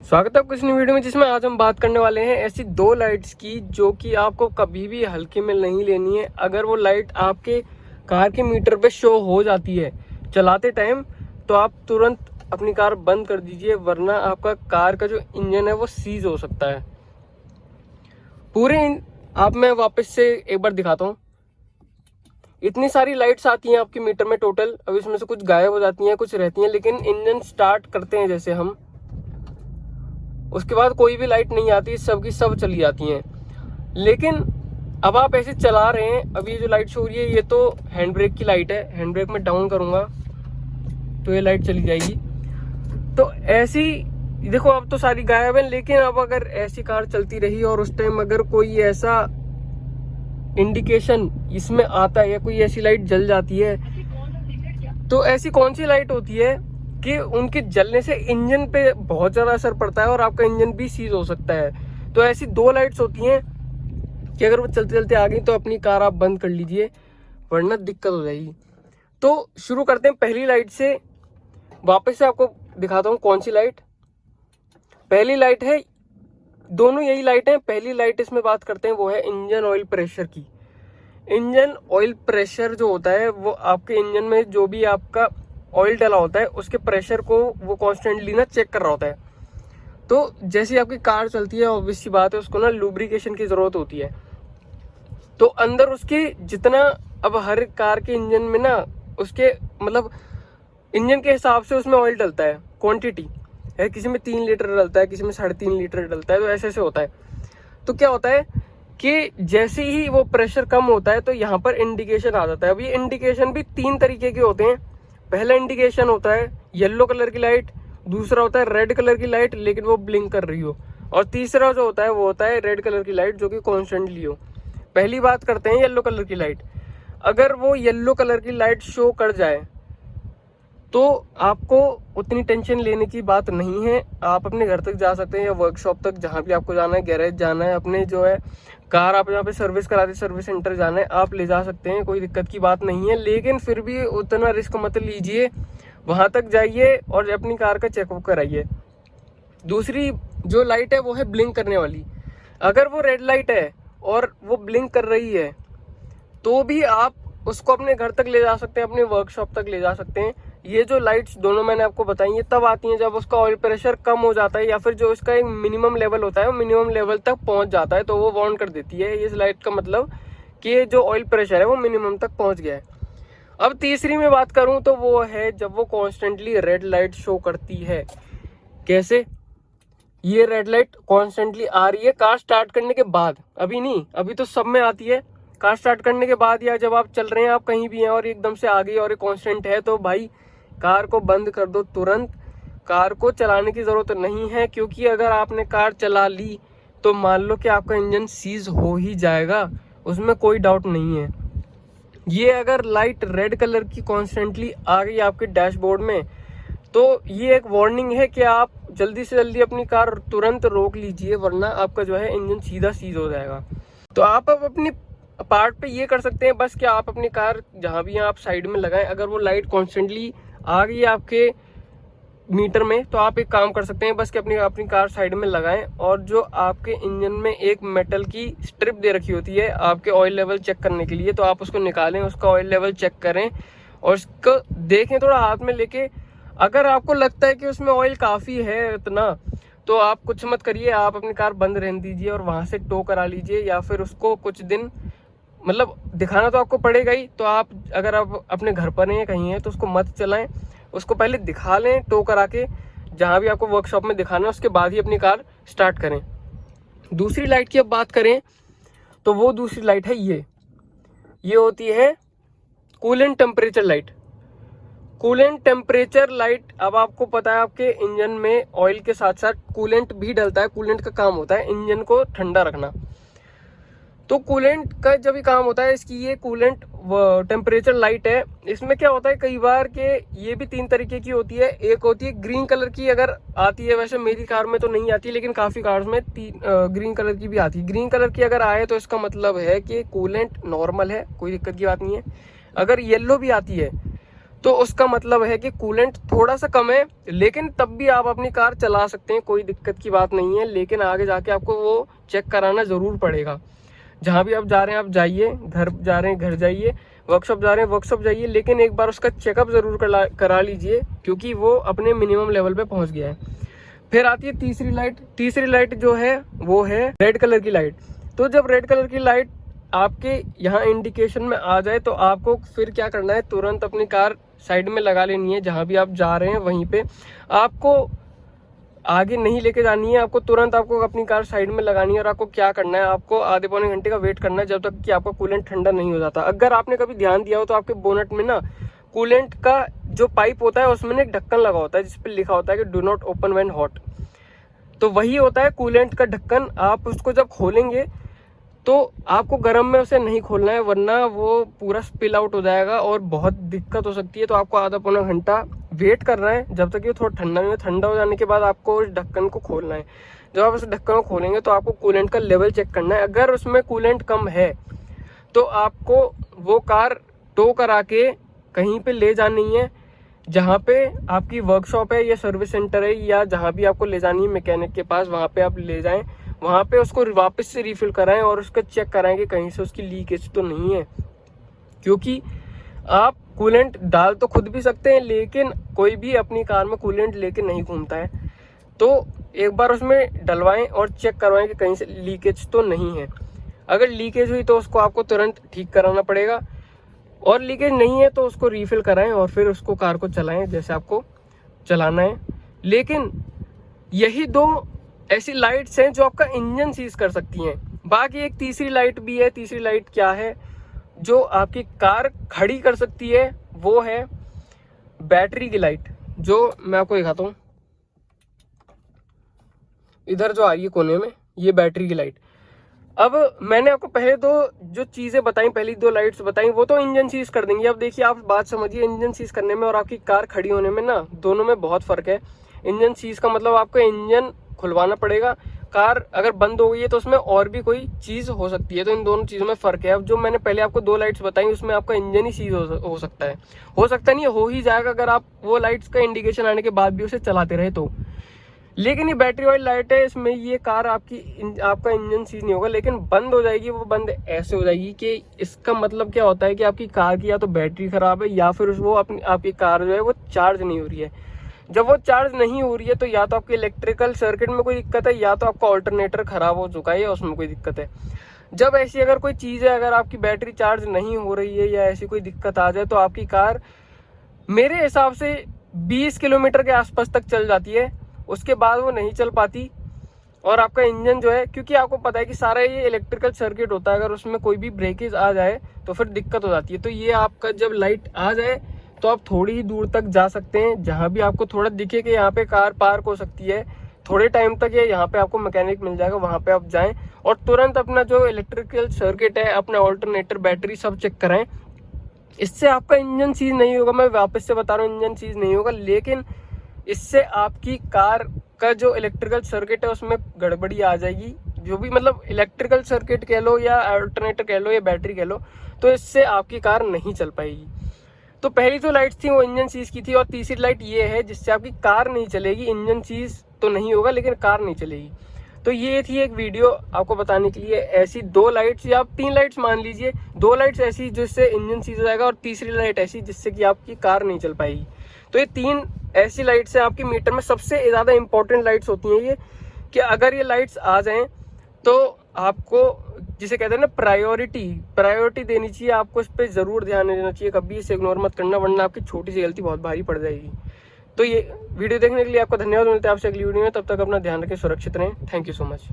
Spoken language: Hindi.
स्वागत है आपको इस नई वीडियो में, जिसमें आज हम बात करने वाले हैं ऐसी दो लाइट्स की जो कि आपको कभी भी हल्के में नहीं लेनी है। अगर वो लाइट आपके कार के मीटर पे शो हो जाती है चलाते टाइम, तो आप तुरंत अपनी कार बंद कर दीजिए, वरना आपका कार का जो इंजन है वो सीज हो सकता है। आप मैं वापस से एक बार दिखाता हूँ। इतनी सारी लाइट्स आती हैं आपके मीटर में टोटल। अब इसमें से कुछ गायब हो जाती हैं, कुछ रहती हैं, लेकिन इंजन स्टार्ट करते हैं जैसे हम, उसके बाद कोई भी लाइट नहीं आती, सब की सब चली जाती हैं। लेकिन अब आप ऐसे चला रहे हैं, अब ये जो लाइट शो हो रही है ये तो हैंड ब्रेक की लाइट है। हैंड ब्रेक में डाउन करूंगा तो ये लाइट चली जाएगी। तो ऐसी देखो, अब तो सारी गायब है, लेकिन अब अगर ऐसी कार चलती रही और उस टाइम अगर कोई ऐसा इंडिकेशन इसमें आता है या कोई ऐसी लाइट जल जाती है, तो ऐसी कौन सी लाइट होती है कि उनके जलने से इंजन पे बहुत ज़्यादा असर पड़ता है और आपका इंजन भी सीज हो सकता है। तो ऐसी दो लाइट्स होती हैं कि अगर वो चलते चलते आ गई तो अपनी कार आप बंद कर लीजिए, वरना दिक्कत हो जाएगी। तो शुरू करते हैं पहली लाइट से। वापस से आपको दिखाता हूँ कौन सी लाइट। पहली लाइट है, दोनों यही लाइट है। पहली लाइट इसमें बात करते हैं वो है इंजन ऑयल प्रेशर की। इंजन ऑयल प्रेशर जो होता है वो आपके इंजन में जो भी आपका ऑयल डला होता है उसके प्रेशर को वो कॉन्स्टेंटली ना चेक कर रहा होता है। तो जैसे आपकी कार चलती है, ऑब्वियस सी बात है, उसको ना लुब्रिकेशन की जरूरत होती है। तो अंदर उसके जितना, अब हर कार के इंजन में ना उसके मतलब इंजन के हिसाब से उसमें ऑयल डलता है, क्वांटिटी है। किसी में 3 लीटर डलता है, किसी में 3.5 लीटर डलता है। तो ऐसे ऐसे होता है। तो क्या होता है कि जैसे ही वो प्रेशर कम होता है तो यहाँ पर इंडिकेशन आ जाता है। अब ये इंडिकेशन भी 3 तरीके के होते हैं। पहला इंडिकेशन होता है येलो कलर की लाइट, दूसरा होता है रेड कलर की लाइट लेकिन वो ब्लिंक कर रही हो, और तीसरा जो होता है वो होता है रेड कलर की लाइट जो कि कॉन्स्टेंटली हो। पहली बात करते हैं येलो कलर की लाइट। अगर वो येलो कलर की लाइट शो कर जाए तो आपको उतनी टेंशन लेने की बात नहीं है। आप अपने घर तक जा सकते हैं या वर्कशॉप तक, जहाँ भी आपको जाना है, गैरेज जाना है, अपने जो है कार आप जहाँ पे सर्विस कराते सर्विस सेंटर जाना है, आप ले जा सकते हैं, कोई दिक्कत की बात नहीं है। लेकिन फिर भी उतना रिस्क मत लीजिए, वहाँ तक जाइए और अपनी कार का चेकअप कराइए। दूसरी जो लाइट है वो है ब्लिंक करने वाली। अगर वो रेड लाइट है और वो ब्लिंक कर रही है तो भी आप उसको अपने घर तक ले जा सकते हैं, अपने वर्कशॉप तक ले जा सकते हैं। ये जो लाइट्स दोनों मैंने आपको बताई ये तब आती हैं जब उसका ऑयल प्रेशर कम हो जाता है, या फिर जो इसका एक मिनिमम लेवल होता है वो मिनिमम लेवल तक पहुंच जाता है, तो वो वार्न कर देती है इस लाइट का मतलब कि ये जो ऑयल प्रेशर है वो मिनिमम तक पहुंच गया है। अब तीसरी में बात करूं तो वो है जब वो कॉन्स्टेंटली रेड लाइट शो करती है। कैसे? ये रेड लाइट कॉन्स्टेंटली आ रही है कार स्टार्ट करने के बाद, अभी नहीं, अभी तो सब में आती है। कार स्टार्ट करने के बाद या जब आप चल रहे हैं, आप कहीं भी हैं और एकदम से आ गई और ये कांस्टेंट है, तो भाई कार को बंद कर दो तुरंत। कार को चलाने की ज़रूरत नहीं है, क्योंकि अगर आपने कार चला ली तो मान लो कि आपका इंजन सीज हो ही जाएगा, उसमें कोई डाउट नहीं है। ये अगर लाइट रेड कलर की कॉन्स्टेंटली आ गई आपके डैशबोर्ड में, तो ये एक वार्निंग है कि आप जल्दी से जल्दी अपनी कार तुरंत रोक लीजिए, वरना आपका जो है इंजन सीधा सीज हो जाएगा। तो आप अब अपनी पार्ट पे ये कर सकते हैं बस कि आप अपनी कार जहाँ भी हैं आप साइड में लगाएं। अगर वो लाइट कॉन्स्टेंटली आ गई है आपके मीटर में, तो आप एक काम कर सकते हैं बस कि अपनी कार साइड में लगाएं, और जो आपके इंजन में एक मेटल की स्ट्रिप दे रखी होती है आपके ऑयल लेवल चेक करने के लिए, तो आप उसको निकालें, उसका ऑयल लेवल चेक करें और उसको देखें थोड़ा हाथ में लेके। अगर आपको लगता है कि उसमें ऑयल काफ़ी है इतना, तो आप कुछ मत करिए, आप अपनी कार बंद रहने दीजिए और वहाँ से टो करा लीजिए, या फिर उसको कुछ दिन मतलब दिखाना तो आपको पड़ेगा ही। तो आप अगर आप अपने घर पर हैं कहीं हैं तो उसको मत चलाएं, उसको पहले दिखा लें टो करा के, जहाँ भी आपको वर्कशॉप में दिखाना है, उसके बाद ही अपनी कार स्टार्ट करें। दूसरी लाइट की अब बात करें तो वो दूसरी लाइट है ये होती है coolant temperature light. Coolant temperature light, अब आपको पता है आपके इंजन में ऑयल के साथ साथ कूलेंट भी डलता है। कूलेंट का काम होता है इंजन को ठंडा रखना। तो कूलेंट का जब भी काम होता है, इसकी ये कूलेंट टेम्परेचर लाइट है। इसमें क्या होता है कई बार के ये भी 3 तरीके की होती है। एक होती है ग्रीन कलर की, अगर आती है, वैसे मेरी कार में तो नहीं आती लेकिन काफ़ी कार्स में ग्रीन कलर की भी आती है। ग्रीन कलर की अगर आए तो इसका मतलब है कि कूलेंट नॉर्मल है, कोई दिक्कत की बात नहीं है। अगर येलो भी आती है तो उसका मतलब है कि कूलेंट थोड़ा सा कम है, लेकिन तब भी आप अपनी कार चला सकते हैं, कोई दिक्कत की बात नहीं है। लेकिन आगे जाके आपको वो चेक कराना ज़रूर पड़ेगा। जहाँ भी आप जा रहे हैं आप जाइए, घर जा रहे हैं घर जाइए, वर्कशॉप जा रहे हैं वर्कशॉप जाइए, लेकिन एक बार उसका चेकअप ज़रूर करा लीजिए, क्योंकि वो अपने मिनिमम लेवल पे पहुँच गया है। फिर आती है तीसरी लाइट। तीसरी लाइट जो है वो है रेड कलर की लाइट। तो जब रेड कलर की लाइट आपके यहाँ इंडिकेशन में आ जाए तो आपको फिर क्या करना है, तुरंत अपनी कार साइड में लगा लेनी है। जहाँ भी आप जा रहे हैं वहीं पे आपको आगे नहीं लेके जानी है, आपको तुरंत आपको अपनी कार साइड में लगानी है। और आपको क्या करना है, आपको आधे पौने घंटे का वेट करना है जब तक कि आपका कूलेंट ठंडा नहीं हो जाता। अगर आपने कभी ध्यान दिया हो तो आपके बोनट में ना कूलेंट का जो पाइप होता है उसमें एक ढक्कन लगा होता है जिस पर लिखा होता है कि do not open when hot. तो वही होता है कूलेंट का ढक्कन। आप उसको जब खोलेंगे तो आपको गर्म में उसे नहीं खोलना है, वरना वो पूरा स्पिल आउट हो जाएगा और बहुत दिक्कत हो सकती है। तो आपको आधा पौना घंटा वेट करना है जब तक ये थोड़ा ठंडा नहीं हो। ठंडा हो जाने के बाद आपको उस ढक्कन को खोलना है। जब आप उस ढक्कन को खोलेंगे तो आपको कूलेंट का लेवल चेक करना है। अगर उसमें कूलेंट कम है तो आपको वो कार टो करा के कहीं पे ले जानी है, जहाँ पे आपकी वर्कशॉप है या सर्विस सेंटर है, या जहाँ भी आपको ले जानी है मैकेनिक के पास, वहाँ पे आप ले जाएं। वहाँ पे उसको वापस से रिफिल कराएं और उसका चेक कराएं कि कहीं से उसकी लीकेज तो नहीं है। क्योंकि आप कूलेंट डाल तो खुद भी सकते हैं, लेकिन कोई भी अपनी कार में कूलेंट लेके नहीं घूमता है। तो एक बार उसमें डलवाएं और चेक करवाएं कि कहीं से लीकेज तो नहीं है। अगर लीकेज हुई तो उसको आपको तुरंत ठीक कराना पड़ेगा, और लीकेज नहीं है तो उसको रिफिल कराएं और फिर उसको कार को चलाएं जैसे आपको चलाना है। लेकिन यही दो ऐसी लाइट्स हैं जो आपका इंजन सीज कर सकती हैं। बाकी एक तीसरी लाइट भी है। तीसरी लाइट क्या है जो आपकी कार खड़ी कर सकती है, वो है बैटरी की लाइट, जो मैं आपको दिखाता हूँ। इधर जो आ रही है कोने में, ये बैटरी की लाइट। अब मैंने आपको पहले दो जो चीजें बताई, पहली दो लाइट्स बताई, वो तो इंजन सीज कर देंगी। अब देखिए आप बात समझिए, इंजन सीज करने में और आपकी कार खड़ी होने में ना दोनों में बहुत फर्क है। इंजन सीज का मतलब आपको इंजन खुलवाना पड़ेगा। कार अगर बंद हो गई है तो उसमें और भी कोई चीज हो सकती है। तो इन दोनों चीजों में फर्क है। अब जो मैंने पहले आपको दो लाइट्स बताई उसमें आपका इंजन ही सीज हो सकता है, हो सकता नहीं हो ही जाएगा अगर आप वो लाइट्स का इंडिकेशन आने के बाद भी उसे चलाते रहे तो। लेकिन ये बैटरी वाली लाइट है, इसमें ये कार आपका इंजन सीज नहीं होगा, लेकिन बंद हो जाएगी। वो बंद ऐसे हो जाएगी कि इसका मतलब क्या होता है कि आपकी कार की या तो बैटरी खराब है या फिर वो आपकी कार जो है वो चार्ज नहीं हो रही है। जब वो चार्ज नहीं हो रही है तो या तो आपके इलेक्ट्रिकल सर्किट में कोई दिक्कत है, या तो आपका ऑल्टरनेटर खराब हो चुका है या उसमें कोई दिक्कत है। जब ऐसी अगर कोई चीज़ है, अगर आपकी बैटरी चार्ज नहीं हो रही है या ऐसी कोई दिक्कत आ जाए तो आपकी कार मेरे हिसाब से 20 किलोमीटर के आसपास तक चल जाती है, उसके बाद वो नहीं चल पाती। और आपका इंजन जो है, क्योंकि आपको पता है कि सारा ये इलेक्ट्रिकल सर्किट होता है, अगर उसमें कोई भी ब्रेकेज आ जाए तो फिर दिक्कत हो जाती है। तो ये आपका जब लाइट आ जाए तो आप थोड़ी ही दूर तक जा सकते हैं, जहां भी आपको थोड़ा दिखे कि यहाँ पे कार पार्क हो सकती है, थोड़े टाइम तक ये यहाँ पे आपको मैकेनिक मिल जाएगा, वहां पे आप जाएं और तुरंत अपना जो इलेक्ट्रिकल सर्किट है, अपना ऑल्टरनेटर, बैटरी सब चेक कराएं। इससे आपका इंजन सीज नहीं होगा, मैं वापस से बता रहा हूँ, इंजन सीज नहीं होगा, लेकिन इससे आपकी कार का जो इलेक्ट्रिकल सर्किट है उसमें गड़बड़ी आ जाएगी। जो भी मतलब इलेक्ट्रिकल सर्किट कह लो या अल्टरनेटर कह लो या बैटरी कह लो, तो इससे आपकी कार नहीं चल पाएगी। तो पहली जो लाइट थी वो इंजन सीज की थी, और तीसरी लाइट ये है जिससे आपकी कार नहीं चलेगी। इंजन सीज तो नहीं होगा लेकिन कार नहीं चलेगी। तो ये थी एक वीडियो आपको बताने के लिए। ऐसी दो लाइट्स या आप तीन लाइट्स मान लीजिए, दो लाइट्स ऐसी जिससे इंजन सीज हो जाएगा और तीसरी लाइट ऐसी जिससे कि आपकी कार नहीं चल पाएगी। तो ये तीन ऐसी लाइट्स है आपकी मीटर में। सबसे ज़्यादा इंपॉर्टेंट लाइट्स होती हैं ये, कि अगर ये लाइट्स आ जाएं तो आपको, जिसे कहते हैं ना, प्रायोरिटी देनी चाहिए। आपको इस पर जरूर ध्यान देना चाहिए, कभी इसे इग्नोर मत करना, वरना आपकी छोटी सी गलती बहुत भारी पड़ जाएगी। तो ये वीडियो देखने के लिए आपको धन्यवाद। मिलते हैं आपसे अगली वीडियो में, तब तक अपना ध्यान रखें, सुरक्षित रहें। Thank you so much.